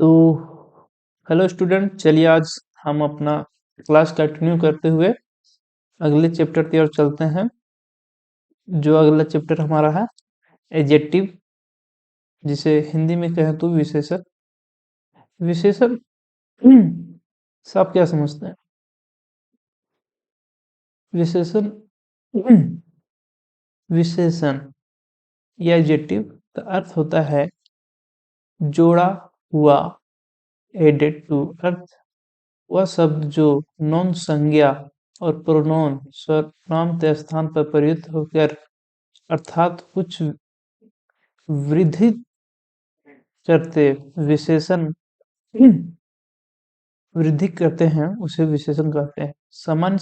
तो hello student, चलिए आज हम अपना क्लास कंटिन्यू करते हुए अगले चैप्टर की ओर चलते हैं। जो अगला चैप्टर हमारा है एडजेक्टिव, जिसे हिंदी में कहें तो विशेषण। विशेषण से आप क्या समझते हैं? विशेषण विशेषण या एडजेक्टिव का अर्थ होता है जोड़ा हुआ, एडेड टू अर्थ, वह शब्द जो नॉन संज्ञा और प्रोनोन सर्वनाम के स्थान पर प्रयुक्त होकर अर्थात कुछ वृद्धि करते विशेषण वृद्धि करते हैं उसे विशेषण कहते हैं। सामान्य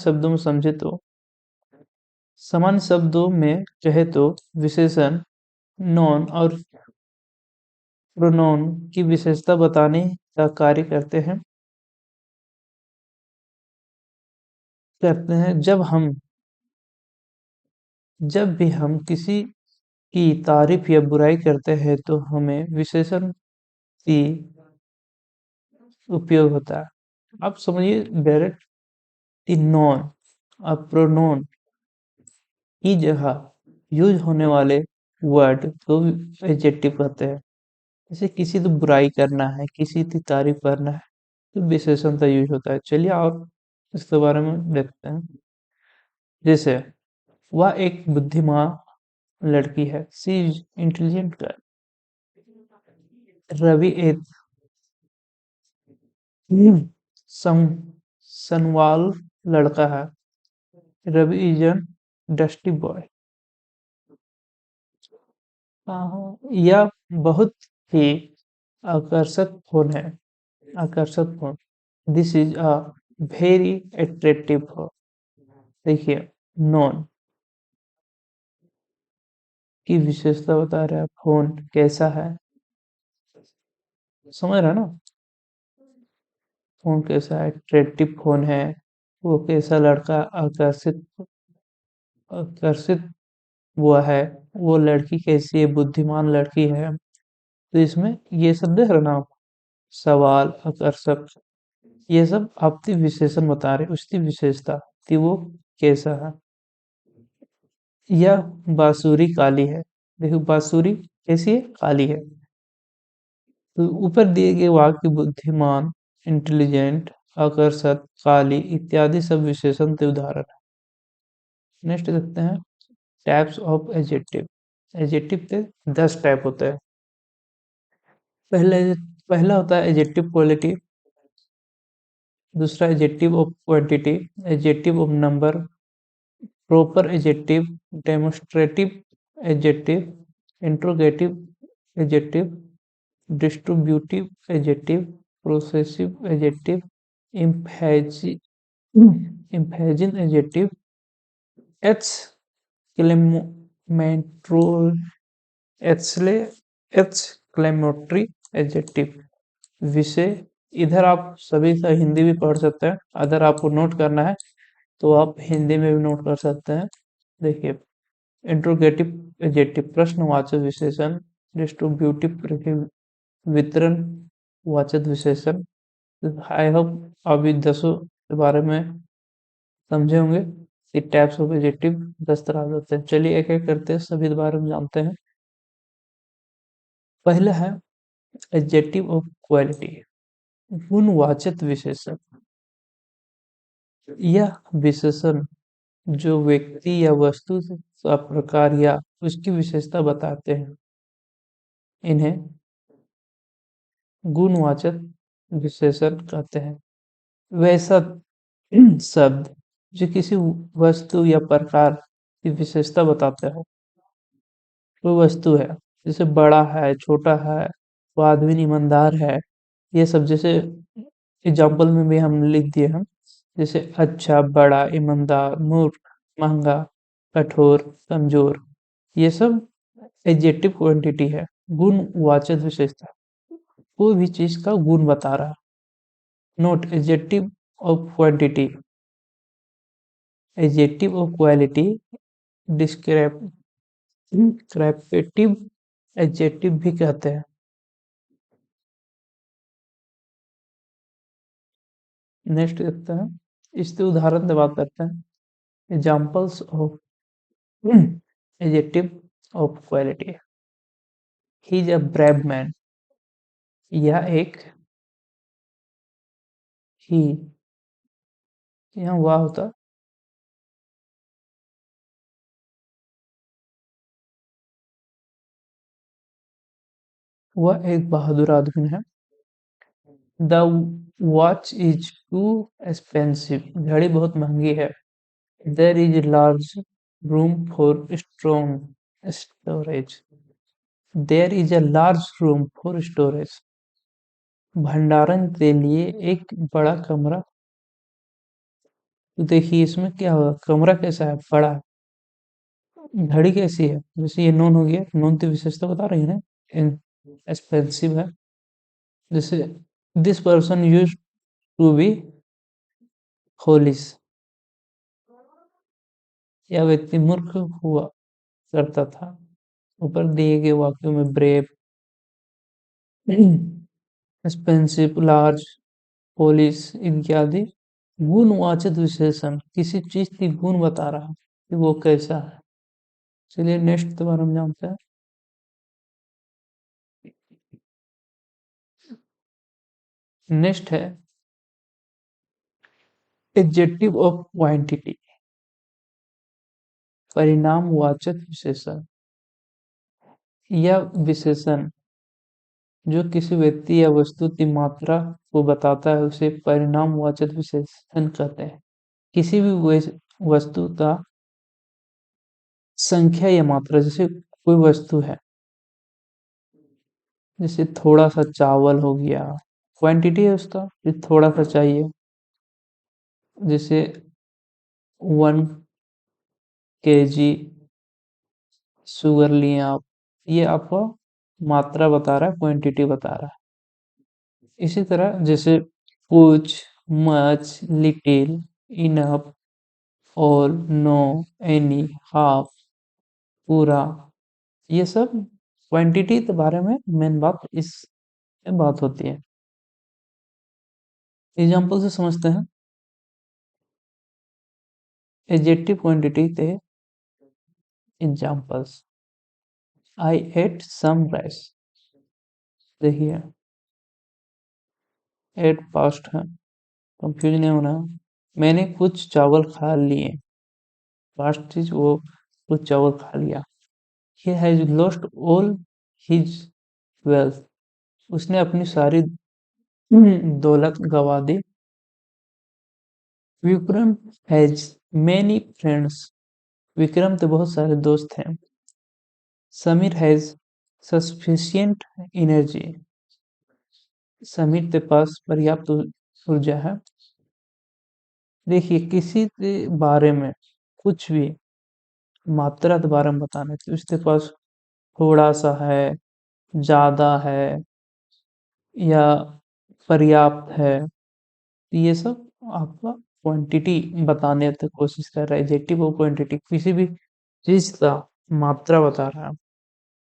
शब्दों में कहे तो विशेषण नॉन और प्रोनोन की विशेषता बताने का कार्य करते हैं। जब भी हम किसी की तारीफ या बुराई करते हैं तो हमें विशेषण की उपयोग होता है। आप समझिए, डायरेक्ट नॉन और प्रोनोन की जगह यूज होने वाले वर्ड को एडजेक्टिव कहते हैं। जैसे किसी की बुराई करना है, किसी की तारीफ करना है, तो विशेषण का यूज होता है। चलिए और इसके बारे में देखते हैं। जैसे वह एक बुद्धिमान लड़की है, she is intelligent girl. Ravi एक सं संवाल लड़का है। Ravi is an dusty boy. यह बहुत ही आकर्षक फोन है। आकर्षक phone, this is a very attractive phone. देखिए, नॉन की विशेषता बता रहा है, फोन कैसा है, समझ रहा है ना? फोन कैसा है, अट्रैक्टिव फोन है। वो कैसा लड़का आकर्षित आकर्षित हुआ है। वो लड़की कैसी है, बुद्धिमान लड़की है। तो इसमें ये सब देख रहे ना आप, सवाल, आकर्षक, ये सब आपकी विशेषण बता रहे, उसकी विशेषता कि वो कैसा है। यह बांसुरी काली है। देखो, बांसुरी कैसी है, काली है। तो ऊपर दिए गए वाक्य बुद्धिमान, इंटेलिजेंट, आकर्षक, काली इत्यादि सब विशेषण के उदाहरण है। नेक्स्ट देखते हैं टाइप्स ऑफ एडजेक्टिव। एडजेक्टिव के 10 टाइप होते हैं। पहले पहला होता है एडजेक्टिव क्वालिटी। दूसरा adjective of quantity, adjective of number, proper adjective, demonstrative adjective, interrogative adjective, distributive adjective, possessive adjective, इम्फेजी इम्फेजिन एडजेक्टिव, एक्सक्लेमेटरो एक्सले एक्सक्लेमेटरी एडजेक्टिव। विषय, इधर आप सभी का हिंदी भी पढ़ सकते हैं। अगर आपको नोट करना है तो आप हिंदी में भी नोट कर सकते हैं। देखिए, इंट्रोगेटिव एडजेक्टिव प्रश्नवाचक विशेषण, डिस्ट्रीब्यूटिव वितरण वाचक विशेषण। आई होप अभी 10 के बारे में समझे होंगे कि टाइप्स ऑफ एडजेक्टिव 10 तरह के होते हैं। चलिए एक एक करते हैं, सभी के बारे में जानते हैं। पहला है एडजेक्टिव ऑफ क्वालिटी, गुणवाचक विशेषण। यह विशेषण जो व्यक्ति या वस्तु का प्रकार या उसकी विशेषता बताते हैं, इन्हें गुणवाचक विशेषण कहते हैं। वैसा शब्द जो किसी वस्तु या प्रकार की विशेषता बताते हो, वो वस्तु है। जैसे बड़ा है, छोटा है, वो आदमी ईमानदार है, ये सब जैसे एग्जाम्पल में भी हम लिख दिए हैं। जैसे अच्छा, बड़ा, ईमानदार, मूर्ख, महंगा, कठोर, कमजोर, ये सब एडजेक्टिव क्वांटिटी है, गुणवाचक विशेषता। कोई भी चीज का गुण बता रहा। Note, adjective of quantity, adjective of quality, descriptive adjective भी कहते हैं। नेक्स्ट देखते हैं, इसके उदाहरण से बात करते हैं। Examples of adjective of quality. He is a brave man. यह एक ही, यहाँ वाह होता, वह एक बहादुर आदमी है। The watch is too expensive. घड़ी बहुत महंगी है। There is large room for strong storage. There is a large room for storage. भंडारण के लिए एक बड़ा कमरा। तो देखिए इसमें क्या होगा, कमरा कैसा है, बड़ा है। घड़ी कैसी है, जैसे ये नॉन हो गया, नॉन तो विशेषता बता रही है ना, एक्सपेंसिव है। जैसे this person use to be होलिस। यह व्यक्ति मूर्ख हुआ करता था। ऊपर दिए गए वाक्यों में ब्रेव, एक्सपेंसिव, लार्ज, होलिस इत्यादि गुणवाचक विशेषण किसी चीज की गुण बता रहा है कि वो कैसा है। चलिए नेक्स्ट के बारे में जानते हैं। नेक्स्ट है एडजेक्टिव ऑफ क्वांटिटी, परिणामवाचक विशेषण। यह विशेषण जो किसी व्यक्ति या वस्तु की मात्रा को बताता है उसे परिणामवाचक विशेषण कहते हैं। किसी भी वस्तु का संख्या या मात्रा, जैसे कोई वस्तु है, जैसे थोड़ा सा चावल हो गया, क्वांटिटी है उसका, ये थोड़ा सा चाहिए। जैसे 1 kg शुगर लिए आप, ये आपको मात्रा बता रहा है, क्वांटिटी बता रहा है। इसी तरह जैसे कुछ, much, little, enough, all, no, any, half, पूरा, ये सब क्वांटिटी के बारे में मेन बात इस बात होती है। एग्जाम्पल से समझते हैं। एडजेक्टिव क्वांटिटी थे examples. I ate some rice. देखिए एट पास्ट है, कंफ्यूज नहीं होना। मैंने कुछ चावल खा लिए, पास्ट चीज वो कुछ चावल खा लिया। He has lost all his wealth. उसने अपनी सारी दौलत गवा दी। Vikram has many friends. Vikram तो बहुत सारे दोस्त हैं। Sameer has sufficient energy. Sameer के पास पर्याप्त ऊर्जा है। देखिए किसी के बारे में कुछ भी मात्रा के बारे में बताना है तो इसके पास थोड़ा सा है, ज्यादा है, या पर्याप्त है, तो ये सब आपका क्वांटिटी बताने की कोशिश कर रहा है। एडजेक्टिव और क्वांटिटी किसी भी चीज का मात्रा बता रहा है।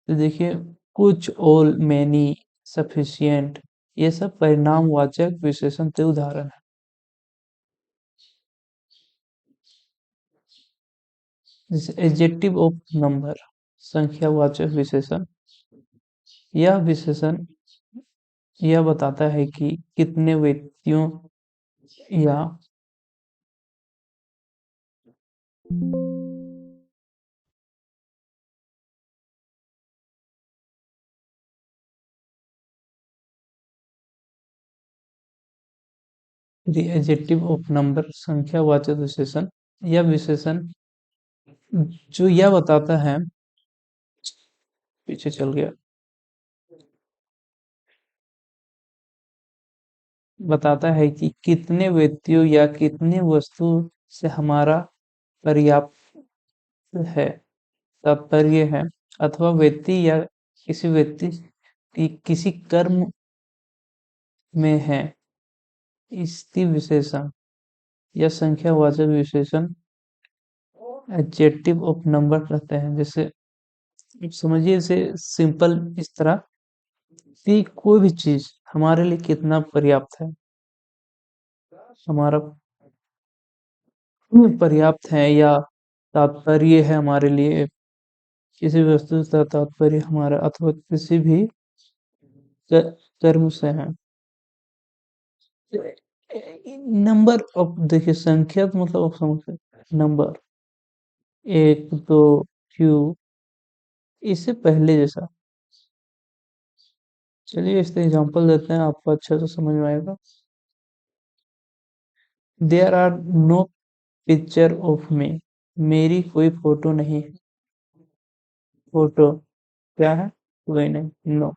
तो देखिए कुछ, ऑल, मैनी, सफिशिएंट, ये सब परिणामवाचक विशेषण के उदाहरण है। जैसे एडजेक्टिव ऑफ नंबर, संख्यावाचक विशेषण। यह विशेषण यह बताता है कि कितने व्यक्तियों या द एडजेक्टिव ऑफ नंबर, संख्यावाचक विशेषण। यह विशेषण जो यह बताता है, पीछे चल गया, बताता है कि कितने व्यक्तियों या कितने वस्तु से हमारा पर्याप्त है, तात्पर्य है, अथवा व्यक्ति या किसी व्यक्ति की किसी कर्म में है, इसकी विशेषण या संख्यावाचक विशेषण एडजेक्टिव ऑफ नंबर कहते हैं। जैसे आप समझिए इसे सिंपल इस तरह कि कोई भी चीज हमारे लिए कितना पर्याप्त है। हमारा पर्याप्त है या तात्पर्य है हमारे लिए, किसी भी वस्तु का तात्पर्य हमारा अथवा किसी भी कर्म से है। नंबर ऑफ, देखिए संख्या तो मतलब आप समझ सकते नंबर, एक दो, क्यू, इससे पहले जैसा। चलिए इसका एग्जांपल देते हैं, आपको अच्छे से समझ में आएगा। There are no picture of me, मेरी कोई फोटो नहीं है। फोटो क्या है? कोई नहीं, no.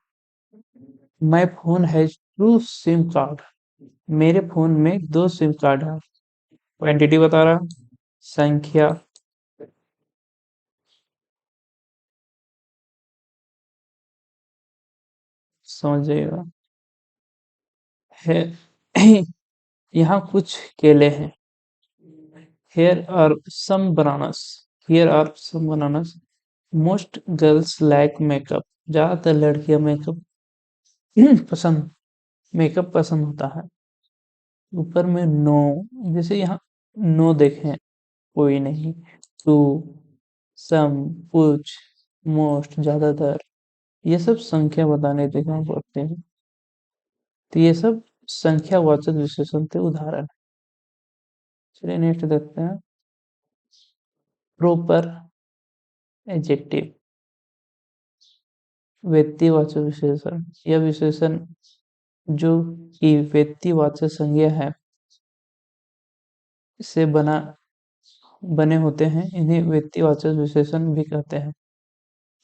My phone has two SIM card, मेरे फोन में दो सिम कार्ड है। क्वांटिटी बता रहा, संख्या, समझ जाइएगा है। यहाँ कुछ केले हैं। Here are some bananas. Here are some bananas. Most girls like makeup. ज्यादातर लड़कियां मेकअप पसंद मेकअप पसंद होता है। ऊपर में नो, जैसे यहाँ नो देखें, कोई नहीं, टू, सम, कुछ, मोस्ट, ज्यादातर, ये सब संख्या बताने देखना पड़ते हैं। तो ये सब संख्यावाचक विशेषण के उदाहरण। चलिए नेक्स्ट देखते हैं। प्रॉपर एजेक्टिव, व्यक्तिवाचक विशेषण, यह विशेषण जो कि व्यक्तिवाचक संज्ञा है से बने होते हैं, इन्हें व्यक्तिवाचक विशेषण भी कहते हैं।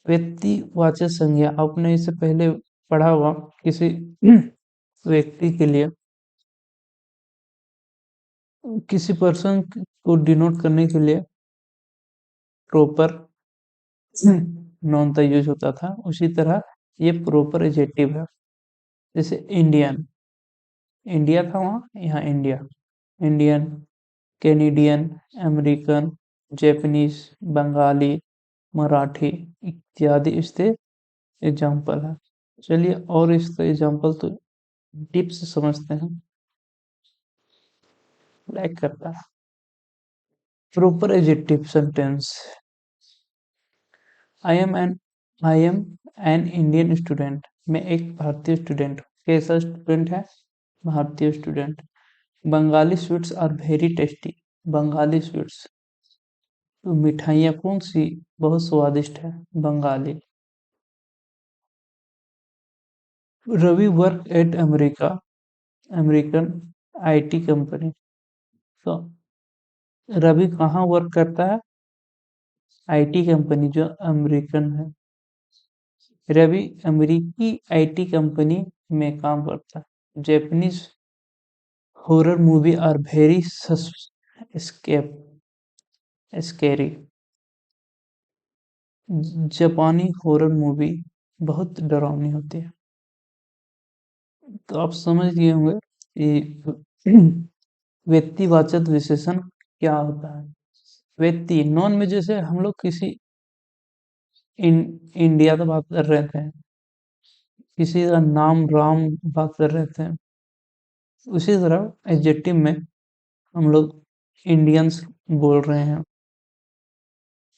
व्यक्तिवाचक संज्ञा आपने इससे पहले पढ़ा हुआ, किसी व्यक्ति के लिए, किसी पर्सन को डिनोट करने के लिए प्रॉपर नाउन का यूज होता था, उसी तरह ये प्रॉपर एजेक्टिव है। जैसे इंडियन, इंडिया था वहाँ, यहाँ India, Indian, Canadian, American, Japanese, Bengali, Marathi इत्यादि इसके एग्जाम्पल है। चलिए और इसका एग्जाम्पल तो डीप से समझते हैं। लाइक करता है proper adjective sentence. I am an I am an Indian student, मैं एक भारतीय स्टूडेंट हूँ। कैसा स्टूडेंट है? भारतीय student. Bengali sweets are very tasty, Bengali sweets, तो मिठाइयाँ कौन सी बहुत स्वादिष्ट है? Bengali. Ravi work at America, American IT company, तो रवि कहाँ वर्क करता है? आईटी कंपनी जो अमेरिकन है। रवि अमेरिकी आईटी कंपनी में काम करता है। Japanese horror movie are very scape scary, जापानी हॉरर मूवी बहुत डरावनी होती है। तो आप समझ गए होंगे कि व्यक्तिवाचक विशेषण क्या होता है। व्यक्ति, नॉन में जैसे हम लोग किसी इंडिया तो बात कर रहे थे, किसी का नाम राम बात कर रहे थे, उसी तरह एडजेक्टिव में हम लोग इंडियंस बोल रहे हैं।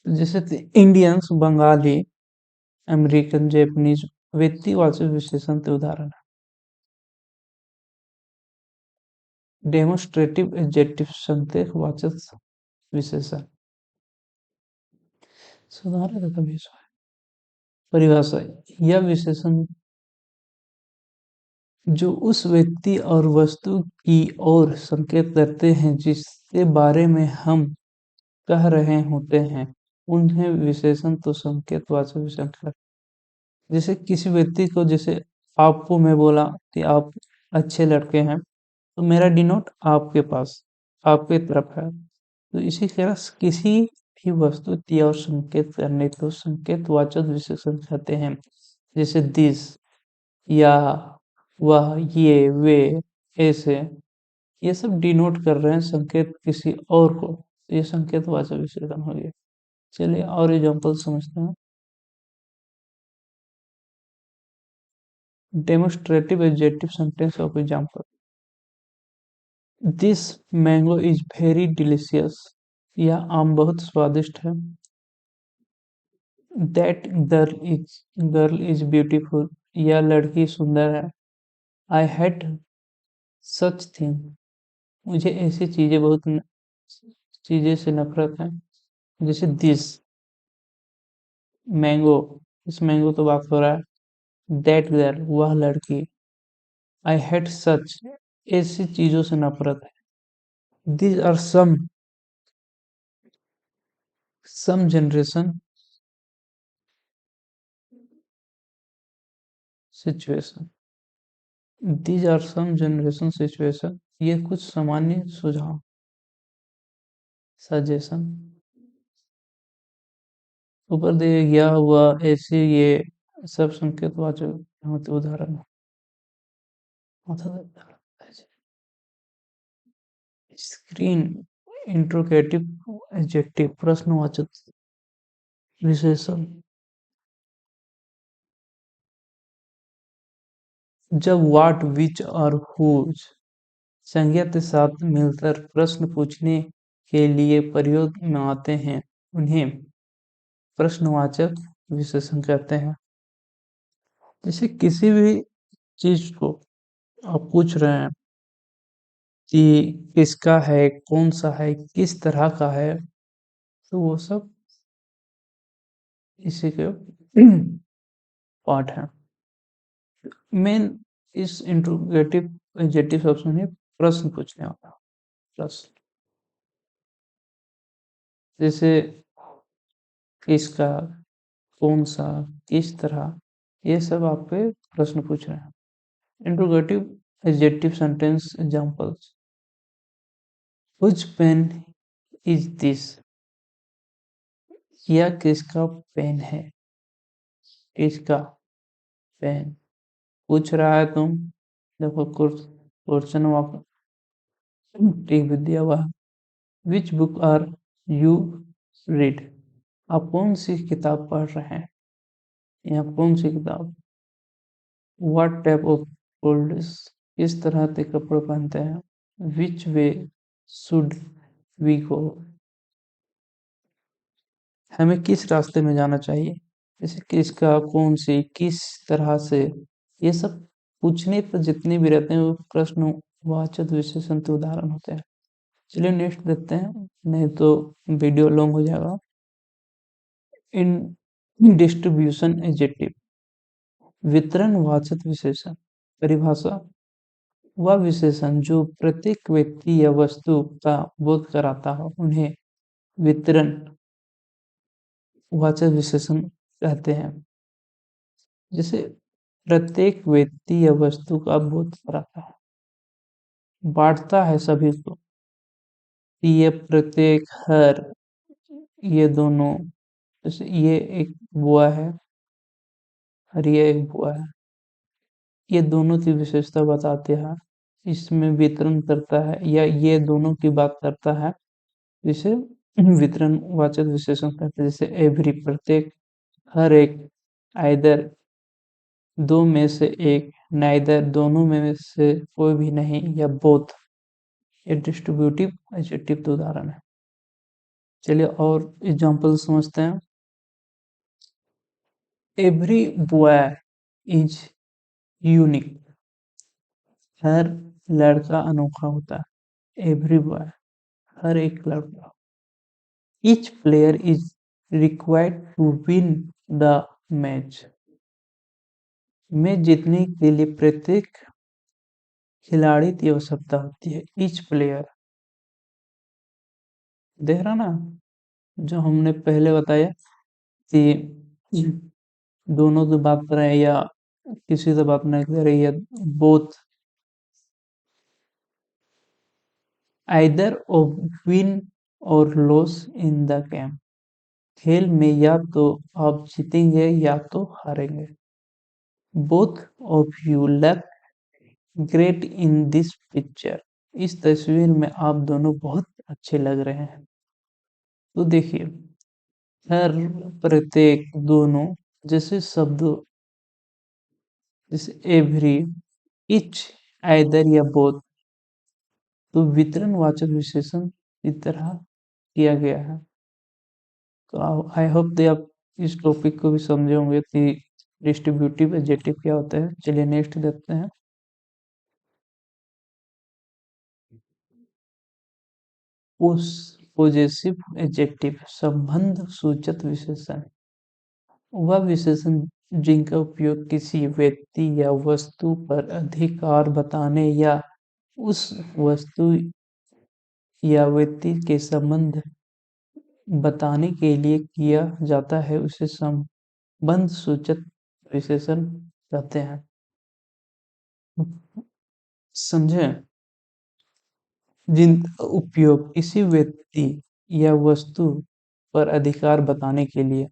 जैसे इंडियंस, बंगाली, अमेरिकन, जापानीज व्यक्तिवाचक विशेषण के उदाहरण है। डेमोस्ट्रेटिव एडजेक्टिव संदेशवाचक विशेषण। सुधार कभी परिभाषा, यह विशेषण जो उस व्यक्ति और वस्तु की ओर संकेत करते हैं जिसके बारे में हम कह रहे होते हैं, उन्हें विशेषण तो संकेतवाचक विशेषण कहते हैं। जैसे किसी व्यक्ति को, जैसे आपको मैं बोला कि आप अच्छे लड़के हैं, तो मेरा डिनोट आपके पास, आपके तरफ है। तो इसी तरह किसी भी वस्तु की ओर संकेत करने को संकेतवाचक विशेषण कहते हैं। जैसे दिस, या, वह, ये, वे, ऐसे, ये सब डिनोट कर रहे हैं संकेत किसी और को, ये संकेतवाचक विशेषण हो गया। चलिए और एग्जांपल समझते हैं। Demonstrative adjective sentence of example. This mango is very delicious. यह आम बहुत स्वादिष्ट है। That girl is beautiful. यह लड़की सुंदर है। I hate such thing. मुझे ऐसी चीजें से नफरत है। जैसे दिस मैंगो, इस मैंगो तो बात हो रहा है। दैट गर्ल, वह लड़की। आई हेट सच, ऐसी चीजों से नफरत है। These are some generation situation. These are some generation situation. ये कुछ सामान्य सुझाव, सजेशन। ऊपर दिए गया हुआ ऐसे ये सब संकेतवाचक यहाँ पे उदाहरण स्क्रीन इंट्रोगेटिव एडजेक्टिव प्रश्नवाचक विशेषण। जब व्हाट विच और हुज संज्ञा के साथ मिलकर प्रश्न पूछने के लिए प्रयोग में आते हैं, उन्हें प्रश्नवाचक विशेषण कहते हैं। जैसे किसी भी चीज को आप पूछ रहे हैं कि किसका है, कौन सा है, किस तरह का है, तो वो सब इसी के पार्ट है। मेन इस इंट्रोगेटिव एडजेक्टिव ऑप्शन है प्रश्न पूछने वाला। प्रश्न जैसे किसका, कौन सा, किस तरह, ये सब आप पे प्रश्न पूछ रहे हैं। Interrogative adjective sentence examples. Which pen is this? यह किसका पेन है? किसका पेन? पूछ रहा है तुम, देखो क्वेश्चन वापस ठीक भी दिया हुआ। Which book are you read? आप कौन सी किताब पढ़ रहे हैं? यहाँ कौन सी किताब? What type of clothes? किस तरह के कपड़े पहनते हैं? विच वे शुड वी गो? हमें किस रास्ते में जाना चाहिए? जैसे किसका, कौन सी, किस तरह से, ये सब पूछने पर जितने भी रहते हैं वो प्रश्नवाचक विशेषण के उदाहरण होते हैं। चलिए नेक्स्ट देखते हैं, नहीं तो वीडियो लॉन्ग हो जाएगा। इन डिस्ट्रीब्यूशन एडजेक्टिव वितरणवाचक विशेषण। परिभाषा वह विशेषण जो प्रत्येक व्यक्ति या वस्तु का बोध कराता हो उन्हें वितरण वाचक विशेषण कहते हैं। जैसे प्रत्येक व्यक्ति या वस्तु का बोध कराता है, बांटता है सभी को। ये प्रत्येक, हर, ये दोनों। जैसे ये एक बुआ है और ये एक बुआ है, ये दोनों की विशेषता बताते हैं। इसमें वितरण करता है या ये दोनों की बात करता है, जिसे वितरण वाचक विशेषण कहते हैं। जैसे एवरी प्रत्येक, हर एक, आइदर दो में से एक, नाइदर दोनों में से कोई भी नहीं, या बोथ। ये डिस्ट्रीब्यूटिव एडजेक्टिव के उदाहरण है। चलिए और एग्जांपल समझते हैं। Every boy is unique. हर लड़का अनोखा होता है। एवरी बॉय, हर एक लड़का। Each player is required to win the match. Match जीतने के लिए प्रत्येक खिलाड़ी की आवश्यकता होती है। ईच प्लेयर, देख रहा ना, जो हमने पहले बताया कि दोनों की बात कर रहे हैं या किसी से बात नहीं कर रही है, बोथ। आइदर ऑफ विन और लॉस इन द गेम। खेल में या तो आप जीतेंगे या तो हारेंगे। Both of you look great in this picture. इस तस्वीर में आप दोनों बहुत अच्छे लग रहे हैं। तो देखिए, हर, प्रत्येक, दोनों जैसे शब्द, जैसे एवरी, इच, आइदर या बोथ, तो वितरणवाचक विशेषण की तरह किया गया है। तो आई होप कि आप इस टॉपिक को भी समझे होंगे कि डिस्ट्रीब्यूटिव एडजेक्टिव क्या होता है। चलिए नेक्स्ट देखते हैं। पोजेसिव एडजेक्टिव संबंध सूचक विशेषण, वह विशेषण जिनका उपयोग किसी व्यक्ति या वस्तु पर अधिकार बताने या उस वस्तु या व्यक्ति के संबंध बताने के लिए किया जाता है उसे संबंध सूचक विशेषण कहते हैं। समझे? जिन उपयोग किसी व्यक्ति या वस्तु पर अधिकार बताने के लिए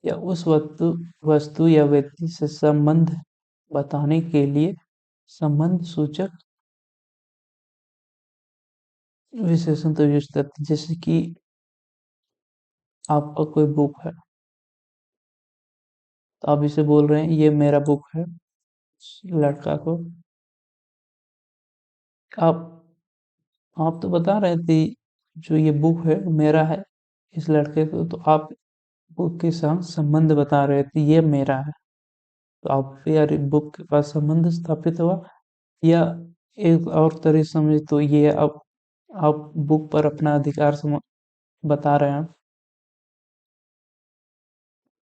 या उस वस्तु वस्तु या व्यक्ति से संबंध बताने के लिए संबंध सूचक विशेषण तो यूज करते हैं। जैसे कि आपका कोई बुक है, तो आप इसे बोल रहे हैं ये मेरा बुक है, लड़का को। आप आप तो बता रहे थे जो ये बुक है मेरा है इस लड़के को, तो आप बुक के साथ संबंध बता रहे थे ये मेरा है। तो आप यार बुक के पास संबंध स्थापित हुआ। या एक और तरह से समझे तो ये आप बुक पर अपना अधिकार बता रहे हैं।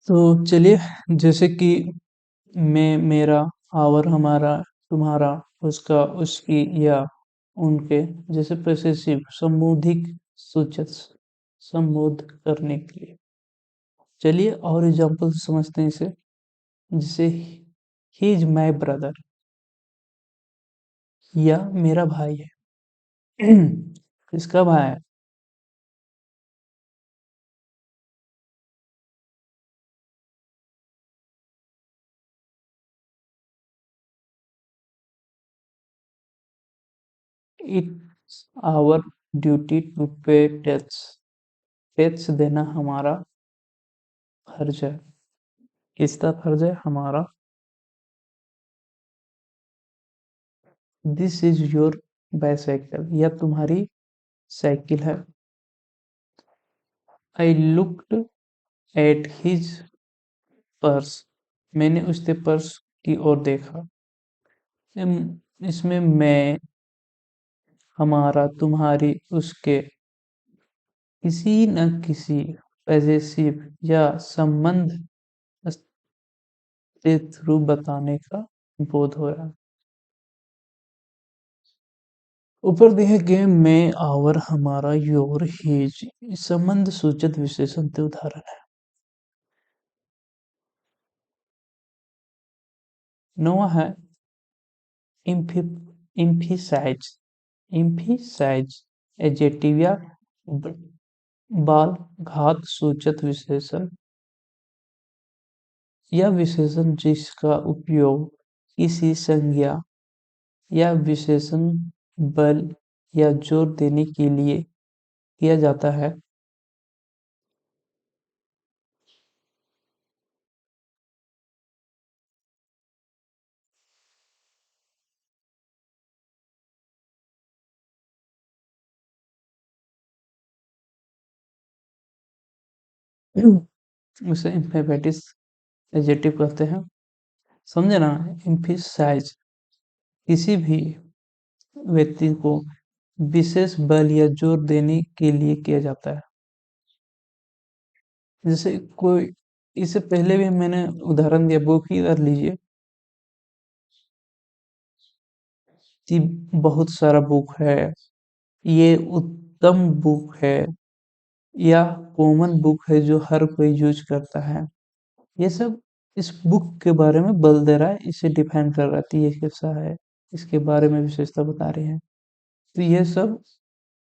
तो चलिए, जैसे कि मैं, मेरा, और, हमारा, तुम्हारा, उसका, उसकी या उनके जैसे पॉसेसिव संबोधिक सूचक संबोध करने के लिए। चलिए और एग्जांपल समझते हैं इसे। जैसे ही इज माई ब्रदर, या मेरा भाई है। किसका भाई है? इट्स आवर ड्यूटी टू पे टैक्स, टैक्स देना हमारा फर्ज है। किसका फर्ज है? हमारा। दिस इज योर बाइसाइकिल, या तुम्हारी साइकिल है। I looked at his purse, मैंने उसके पर्स की ओर देखा। इसमें मैं, हमारा, तुम्हारी, उसके किसी न किसी पॉजेसिव या संबंध के थ्रू बताने का बोध हो रहा है। ऊपर दिए गए मैं, आवर, हमारा, योर, हिज संबंध सूचक विशेषण के उदाहरण है। नौवा है इम्फिसाइज, इम्फिसाइज एडजेक्टिव या बाल घात सूचक विशेषण या विशेषण जिसका उपयोग किसी संज्ञा या विशेषण बल या जोर देने के लिए किया जाता है। उसे इम्फेटिस एडजेक्टिव कहते हैं। समझे ना? इम्फिसाइज किसी भी व्यक्ति को विशेष बल या जोर देने के लिए किया जाता है। जैसे कोई, इससे पहले भी मैंने उदाहरण दिया, बुक ही कर लीजिए कि बहुत सारा बुक है, ये उत्तम बुक है, या कॉमन बुक है जो हर कोई यूज करता है। ये सब इस बुक के बारे में बल दे रहा है, इसे डिफाइन कर रहा है, ये कैसा है, इसके बारे में विशेषता बता रहे हैं। तो ये सब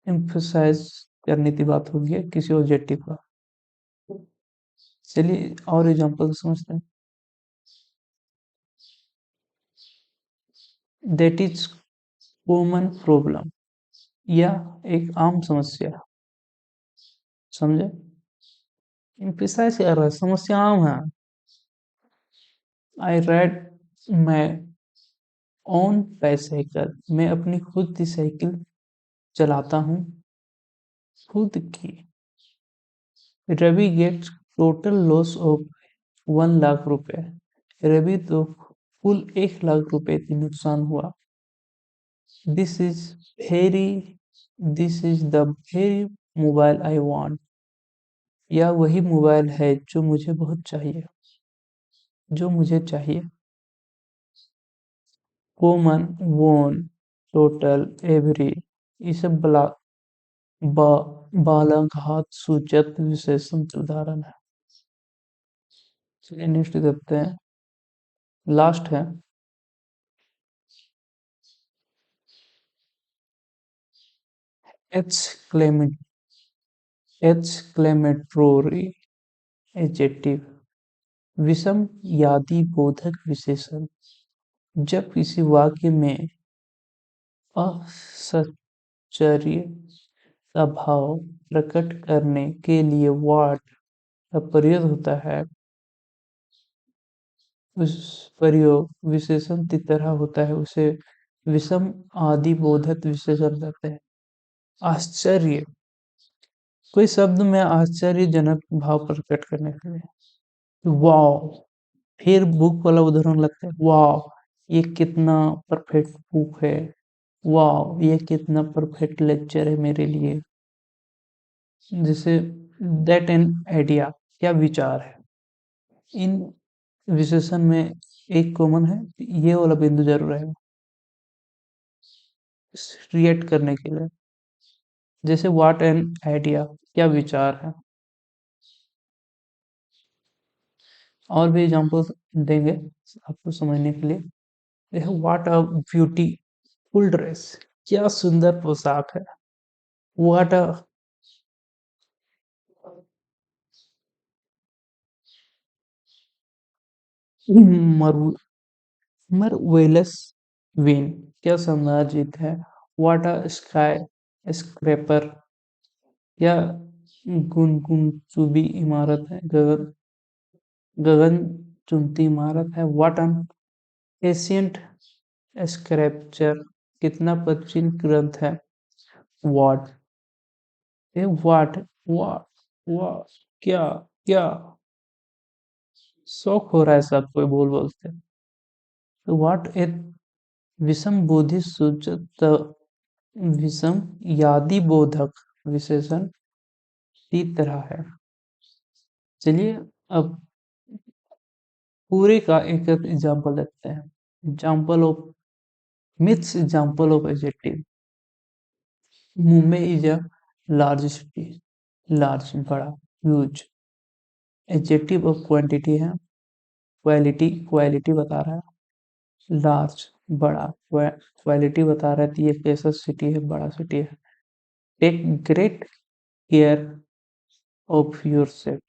एम्फसाइज करने की बात होगी है किसी ऑब्जेक्टिव का। चलिए और एग्जांपल समझते हैं। दैट इज कॉमन प्रॉब्लम, या एक आम समस्या। समझे? एम्फसाइज कर रहा है, समस्या आम है। I ride my own bicycle, मैं अपनी खुद की साइकिल चलाता हूँ खुद की। Ravi gets total loss of 1 lakh रुपए। रवि तो कुल 1 लाख रुपए की नुकसान हुआ। This is very this is the very mobile I want. यह वही मोबाइल है जो मुझे बहुत चाहिए, जो मुझे चाहिए। कॉमन, वोन, टोटल, एवरी, ये सब बालाघात सूचक विशेषण के उदाहरण है। चलिए नेक्स्ट देखते हैं, लास्ट है। एक्सक्लेमेट एक्सक्लेमेटोरी एडजेक्टिव, विषम यादि बोधक विशेषण। जब किसी वाक्य में आश्चर्य का भाव प्रकट करने के लिए व्हाट का प्रयोग होता है, उस प्रयोग विशेषण की तरह होता है, उसे विषम आदि बोधक विशेषण कहते हैं। आश्चर्य, कोई शब्द में आश्चर्यजनक भाव प्रकट करने के लिए। वाव, फिर बुक वाला उदाहरण लगता है, वाव ये कितना परफेक्ट बुक है, वाव ये कितना परफेक्ट लेक्चर है मेरे लिए। जैसे दैट एन आइडिया, क्या विचार है। इन विशेषण में एक कॉमन है, ये वाला बिंदु जरूर रहेगा रिएक्ट करने के लिए। जैसे व्हाट एन आइडिया, क्या विचार है। और भी एग्जांपल देंगे आपको समझने के लिए। यह व्हाट अ ब्यूटीफुल ड्रेस, क्या सुंदर पोशाक है। व्हाट अ मरवेलस विन, क्या शानदार जीत है। व्हाट अ स्काई स्क्रैपर, क्या गुनगुनचुबी इमारत है, गगन चुंबती इमारत है। व्हाट एन एशियंट स्क्रैप्चर, कितना प्राचीन ग्रंथ है। What A what what what, क्या क्या, शौक हो रहा है सबको बोल बोलते। तो व्हाट ए विषम बोधि सूचक विषम यादि बोधक विशेषण की तरह है। चलिए अब पूरे का एक एक एग्जाम्पल देखते हैं। Example of myths, example of adjective. Mumbai is a large city, large बड़ा, ह्यूज। एडजेक्टिव ऑफ क्वांटिटी है, क्वालिटी, क्वालिटी बता रहा है। लार्ज बड़ा, क्वालिटी बता रहा है कि ये कैसा सिटी है, बड़ा सिटी है। Take great care of yourself,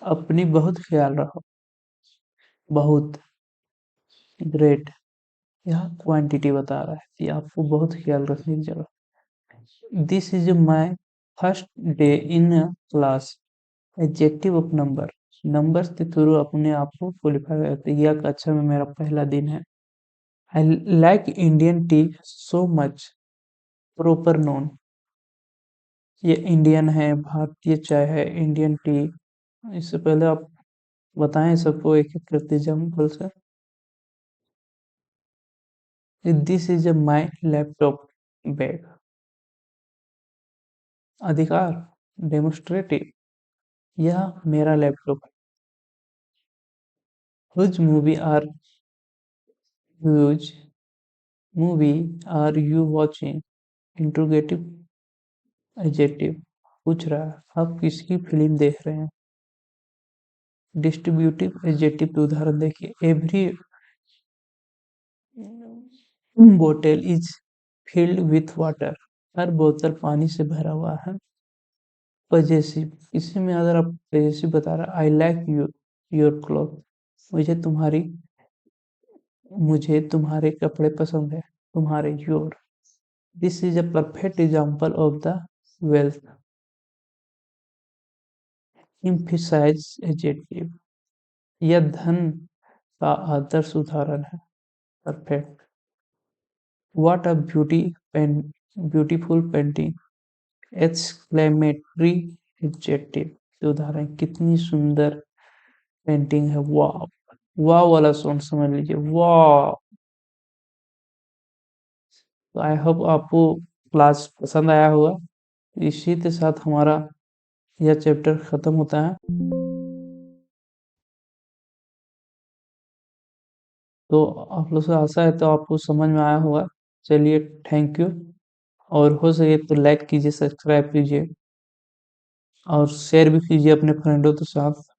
अपनी बहुत ख्याल रखो। बहुत, ग्रेट, यहाँ क्वांटिटी बता रहा है कि आपको बहुत ख्याल रखने की जरूरत। This is my first day in class, adjective of number, numbers के थ्रू अपने आप को क्वालिफाई करते हैं। यह कक्षा में मेरा पहला दिन है। I like Indian T so much, proper known, ये इंडियन है, भारतीय चाय है, इंडियन टी। इससे पहले आप बताएं सबको एक एक करते एग्जाम्पल से। This is my laptop bag, अधिकार, डेमोस्ट्रेटिव, यह मेरा लैपटॉप है। Whose movie are whose movie are you watching, interrogative adjective, पूछ रहा है आप किसकी फिल्म देख रहे हैं। डिस्ट्रीब्यूटिव एडजेक्टिव के उदाहरण देखिए। एवरी बोतल इज फिल्ड विथ वाटर, हर बोतल पानी से भरा हुआ है। पजेसिव, इसी में अगर आप पजेसिव बता रहा, आई लाइक योर क्लॉथ, मुझे तुम्हारी मुझे तुम्हारे कपड़े पसंद है, तुम्हारे, your. This is a perfect example of the wealth, emphasise adjective, यह धन का आदर्श उदाहरण है। Perfect. What a beauty beautiful painting, exclamatory adjective उदाहरण, कितनी सुंदर पेंटिंग है, वाह। वाह वाला साउंड समझ लीजिए, वाह। तो आई होप आपको क्लास पसंद आया होगा। इसी के साथ हमारा यह चैप्टर खत्म होता है। तो आप लोग से आशा है तो आपको समझ में आया होगा। चलिए, थैंक यू। और हो सके तो लाइक कीजिए, सब्सक्राइब कीजिए और शेयर भी कीजिए अपने फ्रेंडों के साथ।